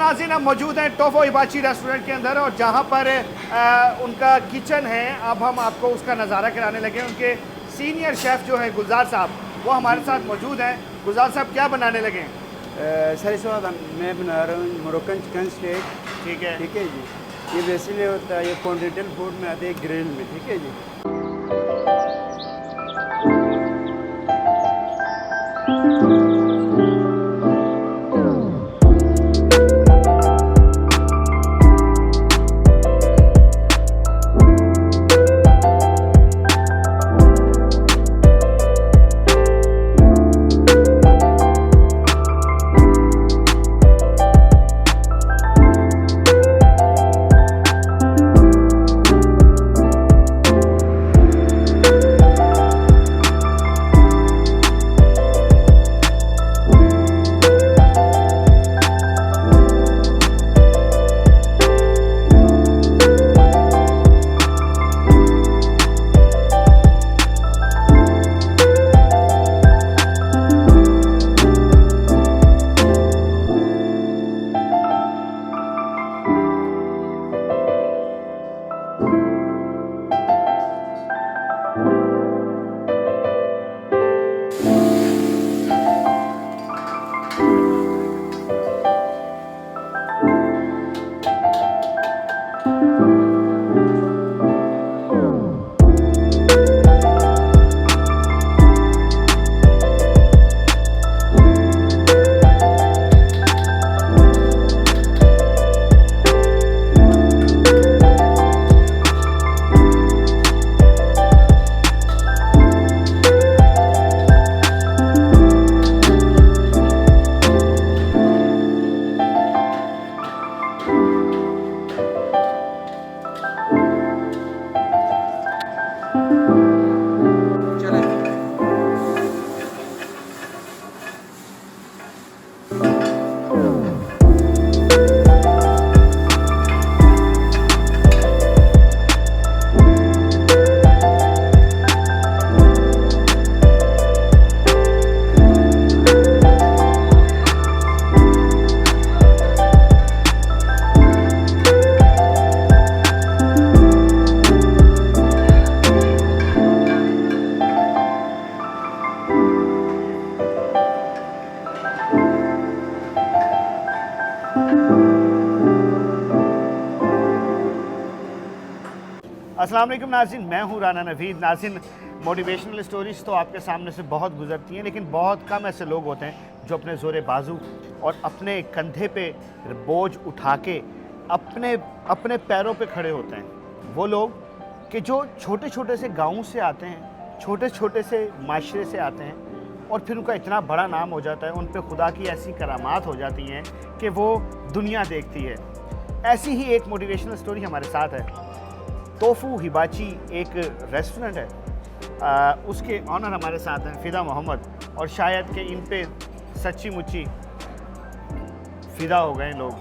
नाज़रीन हम मौजूद हैं टोफो हिबाची रेस्टोरेंट के अंदर और जहाँ पर उनका किचन है। अब हम आपको उसका नज़ारा कराने लगे। उनके सीनियर शेफ़ जो हैं गुलजार साहब, वो हमारे साथ मौजूद हैं। गुलजार साहब क्या बनाने लगे हैं? सर इस वक्त मैं बना रहा हूँ मोरक्कन चिकन स्टेक। ठीक है जी, ये बेसिकली होता है, ये कॉन्टिनेंटल फूड में आते हैं ग्रिल में। ठीक है जी। अस्सलाम वालेकुम नाज़रीन, मैं हूँ राना नवीद। नाज़रीन, मोटिवेशनल स्टोरीज़ तो आपके सामने से बहुत गुजरती हैं, लेकिन बहुत कम ऐसे लोग होते हैं जो अपने ज़ोरे बाजू और अपने कंधे पे बोझ उठा के अपने पैरों पे खड़े होते हैं। वो लोग कि जो छोटे छोटे से गाँव से आते हैं, छोटे छोटे से माशरे से आते हैं और फिर उनका इतना बड़ा नाम हो जाता है, उन पे खुदा की ऐसी करामात हो जाती हैं कि वो दुनिया देखती है। ऐसी ही एक मोटिवेशनल स्टोरी हमारे साथ है। टोफो हिबाची एक रेस्टोरेंट है, उसके ऑनर हमारे साथ हैं फ़िदा मोहम्मद, और शायद कि इन पे सच्ची मुच्ची फ़िदा हो गए लोग,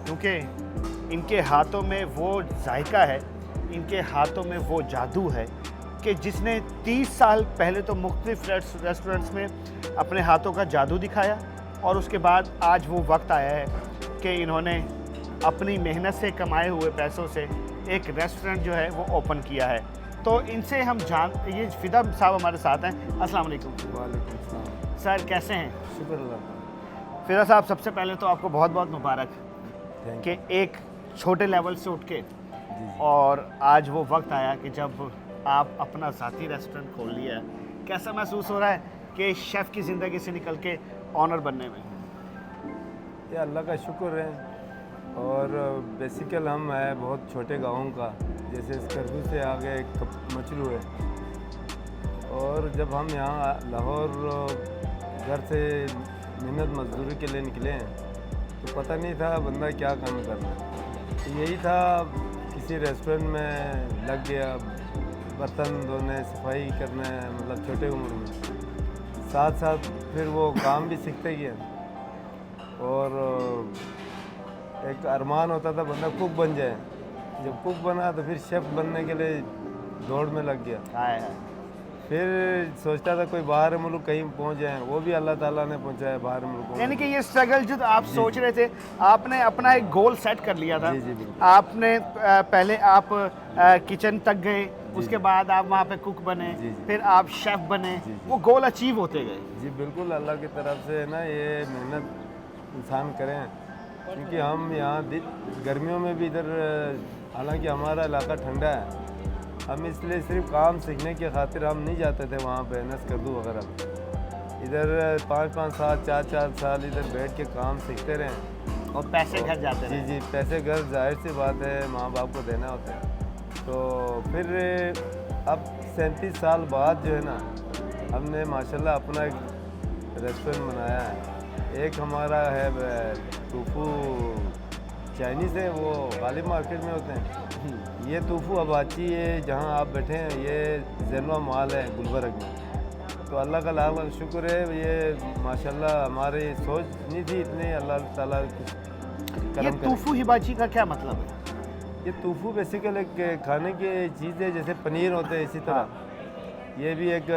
क्योंकि इनके हाथों में वो जायका है, इनके हाथों में वो जादू है कि जिसने 30 साल पहले तो मुख्तलिफ रेस्टोरेंट्स में अपने हाथों का जादू दिखाया, और उसके बाद आज वो वक्त आया है कि इन्होंने अपनी मेहनत से कमाए हुए पैसों से एक रेस्टोरेंट जो है वो ओपन किया है। तो इनसे हम ये फ़िदा साहब हमारे साथ हैं। अस्सलाम वालेकुम। वालेकुम सलाम। सर कैसे हैं? शुक्र अल्लाह। फ़िदा साहब, सबसे पहले तो आपको बहुत बहुत मुबारक थैंक कि एक छोटे लेवल से उठ के जी। और आज वो वक्त आया कि जब आप अपना ज़ाती रेस्टोरेंट खोल लिया है। कैसा महसूस हो रहा है कि शेफ़ की ज़िंदगी से निकल के ऑनर बनने में? ये अल्लाह का शुक्र है। और बेसिकल हम है बहुत छोटे गाँव का, जैसे स्कर्दू से आगे मचलू है। और जब हम यहाँ लाहौर घर से मेहनत मजदूरी के लिए निकले हैं तो पता नहीं था बंदा क्या काम करना है। तो यही था, किसी रेस्टोरेंट में लग गया, बर्तन धोने, सफाई करने, मतलब छोटे उम्र में। साथ साथ फिर वो काम भी सीखते गया। और एक अरमान होता था बंदा कुक बन जाए। जब कुक बना तो फिर शेफ़ बनने के लिए दौड़ में लग गया। फिर सोचता था कोई बाहर मुल्क कहीं पहुंच जाए, वो भी अल्लाह ताला ने पहुंचाया बाहर मुल्कों में। यानी कि ये स्ट्रगल जो आप सोच रहे थे, आपने अपना एक गोल सेट कर लिया था। जी, जी, बिल्कुल। आपने पहले आप किचन तक गए, उसके बाद आप वहाँ पे कुक बने, जी, जी। फिर आप शेफ बने, जी, जी। वो गोल अचीव होते गए। जी बिल्कुल, अल्लाह की तरफ से ना ये मेहनत इंसान करें, क्योंकि हम यहाँ गर्मियों में भी इधर, हालांकि हमारा इलाका ठंडा है, हम इसलिए सिर्फ काम सीखने की खातिर हम नहीं जाते थे वहाँ पे नस्कर्दू वगैरह। इधर 5-5 साल 4-4 साल इधर बैठ के काम सीखते रहे और पैसे घर जाते जी रहे। जी, पैसे घर जाहिर सी बात है माँ बाप को देना होता है। तो फिर अब 37 साल बाद जो है ना, हमने माशाल्लाह अपना एक रेस्टोरेंट बनाया है। एक हमारा है टूफू चाइनीज़ है, वो गालिब मार्केट में होते हैं। ये टूफू अबाची है जहाँ आप बैठे हैं, ये जैनवा माल है गुलबर्ग में। तो अल्लाह का लाख लाख शुक्र है, ये माशाल्लाह हमारी सोच नहीं थी इतनी, अल्लाह ताला कुछ ये करम करे। तूफू हिबाची का क्या मतलब है? ये टूफू बेसिकल एक खाने की चीज़ है, जैसे पनीर होते हैं इसी तरह ये भी एक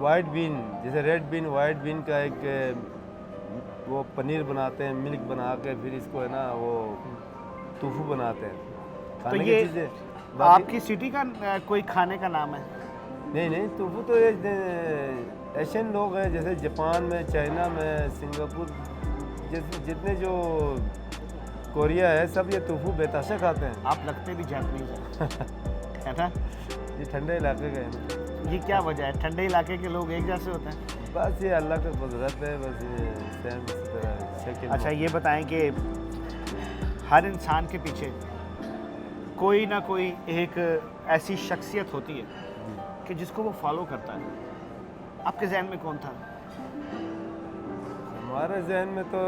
वाइट बीन, जैसे रेड बीन वाइट बीन का एक वो पनीर बनाते हैं, मिल्क बना के फिर इसको है ना वो टूफू बनाते हैं। तो खाने ये की चीज़ें बाकी- आपकी सिटी का कोई खाने का नाम है? नहीं टूफू तो ये एशियन लोग हैं, जैसे जापान में, चाइना में, सिंगापुर, जैसे जितने जो कोरिया है सब ये टूफू बेताशा खाते हैं। आप लगते भी जापानीज हैं, है ना? ये ठंडे इलाके के हैं। ये क्या वजह है, ठंडे इलाके के लोग एक जैसे होते हैं? बस ये अल्लाह का कुदरत है, बस ये सेम इसी तरह शक्ल। अच्छा ये बताएं कि हर इंसान के पीछे कोई ना कोई एक ऐसी शख्सियत होती है कि जिसको वो फॉलो करता है। आपके जहन में कौन था? हमारे जहन में तो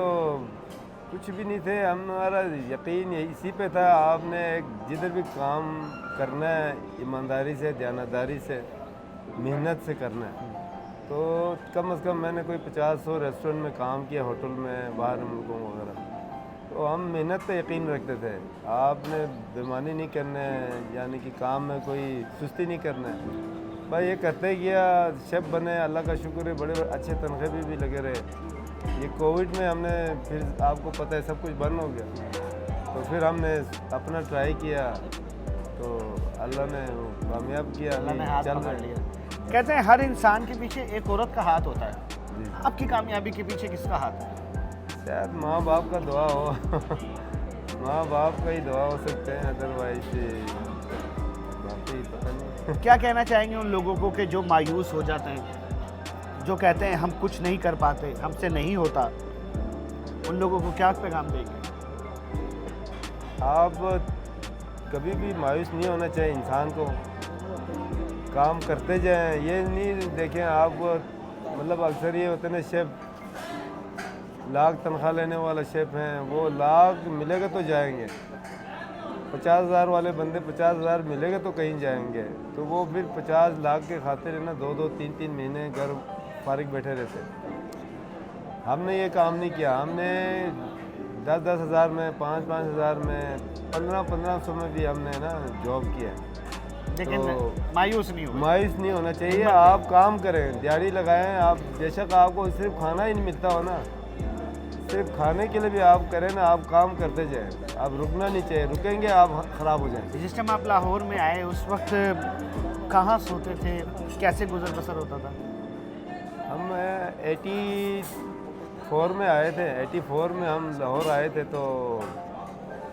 कुछ भी नहीं थे, हमारा यकीन इसी पे था, आपने एक जिधर भी काम करना है ईमानदारी से, दयानतदारी से, मेहनत से करना है। तो कम से कम मैंने कोई 50-100 रेस्टोरेंट में काम किया, होटल में, बाहर मुल्कों वगैरह। तो हम मेहनत पे यकीन रखते थे, आपने बेईमानी नहीं करना है, यानी कि काम में कोई सुस्ती नहीं करना है। भाई ये करते गया, शेफ बने, अल्लाह का शुक्र है, बड़े अच्छे तनख्वाह भी लगे रहे। ये कोविड में हमने फिर आपको पता है सब कुछ बंद हो गया, तो फिर हमने अपना ट्राई किया, तो अल्लाह ने कामयाब किया, अल्लाह ने हाथ चल पकड़ रहा है। लिया। कहते हैं हर इंसान के पीछे एक औरत का हाथ होता है। जी। आपकी कामयाबी के पीछे किसका हाथ है? शायद माँ बाप का दुआ हो माँ बाप का ही दुआ हो सकते हैं, अदरवाइज बाकी पता नहीं। क्या कहना चाहेंगे उन लोगों को कि जो मायूस हो जाते हैं, जो कहते हैं हम कुछ नहीं कर पाते, हमसे नहीं होता, उन लोगों को क्या पैगाम देंगे? आप कभी भी मायूस नहीं होना चाहिए इंसान को, काम करते जाएं। ये नहीं देखें आप, मतलब अक्सर ये होते हैं ना, शेफ लाख तनख्वाह लेने वाला शेफ हैं, वो लाख मिलेगा तो जाएंगे, 50,000 वाले बंदे 50,000 मिलेगा तो कहीं जाएंगे, तो वो फिर 50 लाख के खातिर है ना 2-2 3-3 महीने घर फारिग बैठे रहते। हमने ये काम नहीं किया, हमने 10-10 हज़ार में, 5-5 हज़ार में, 1500 में भी हमने ना जॉब किया। लेकिन तो मायूस नहीं हो। मायूस नहीं होना चाहिए, आप काम करें, दिहाड़ी लगाएं। आप बेशक आपको सिर्फ खाना ही नहीं मिलता हो ना, सिर्फ खाने के लिए भी आप करें ना, आप काम करते जाएं, आप रुकना नहीं चाहिए, रुकेंगे आप ख़राब हो जाएंगे। जिस टाइम आप लाहौर में आए उस वक्त कहाँ सोते थे, कैसे गुजर बसर होता था? हम 84 में आए थे, 84 में हम लाहौर आए थे, तो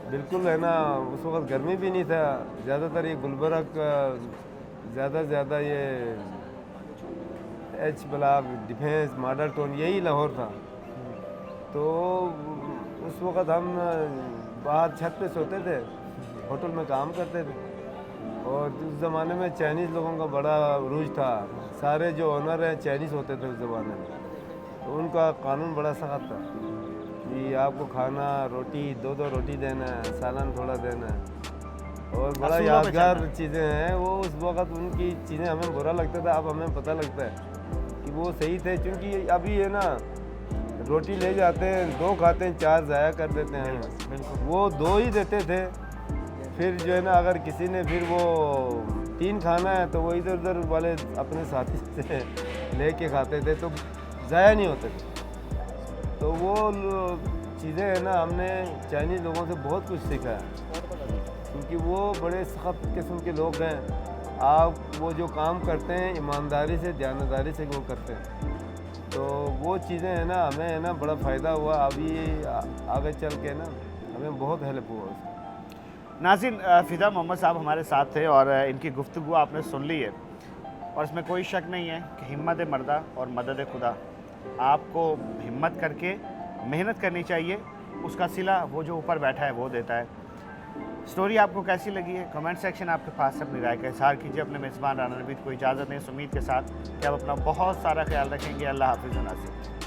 बिल्कुल है ना उस वक्त गर्मी भी नहीं था, ज़्यादातर ये गुलबर्ग का ज़्यादा से ज़्यादा ये H block, defence, model town, यही लाहौर था। तो उस वक़्त हम बाहर छत पे सोते थे, होटल में काम करते थे, और उस ज़माने में चाइनीज़ लोगों का बड़ा रूज था, सारे जो ओनर हैं चाइनीज़ होते थे उस ज़माने में, तो उनका कानून बड़ा सख्त था कि आपको खाना, रोटी, 2-2 रोटी देना है, सालन थोड़ा देना है, और बड़ा असूलों पे यादगार चलना। चीज़ें हैं वो। उस वक़्त उनकी चीज़ें हमें बुरा लगता था, अब हमें पता लगता है कि वो सही थे, क्योंकि अभी है ना रोटी ले जाते हैं, 2 खाते हैं, 4 ज़ाया कर देते हैं। बिल्कुल। वो 2 ही देते थे, फिर जो है ना अगर किसी ने फिर वो 3 खाना है तो वो इधर उधर वाले अपने साथी से लेके खाते थे तो ज़ाया नहीं होते थे। तो वो चीज़ें है ना, हमने चाइनीज़ लोगों से बहुत कुछ सीखा है, क्योंकि वो बड़े सख्त किस्म के लोग हैं। आप वो जो काम करते हैं ईमानदारी से, दयानतदारी से वो करते हैं, तो वो चीज़ें हैं ना, हमें है ना बड़ा फ़ायदा हुआ। अभी आगे चल के ना हमें बहुत हेल्प हुआ उससे। नाज़रीन, फ़िदा मोहम्मद साहब हमारे साथ थे और इनकी गुफ्तगू आपने सुन ली है, और इसमें कोई शक नहीं है कि हिम्मत मर्दा और मदद खुदा। आपको हिम्मत करके मेहनत करनी चाहिए, उसका सिला वो जो ऊपर बैठा है वो देता है। स्टोरी आपको कैसी लगी है कमेंट सेक्शन आपके पास अपनी राय का इज़हार कीजिए। अपने मेज़बान राना नवीद को इजाज़त दें इस उम्मीद के साथ कि आप अपना बहुत सारा ख्याल रखेंगे। अल्लाह हाफ़िज़ नाज़रीन।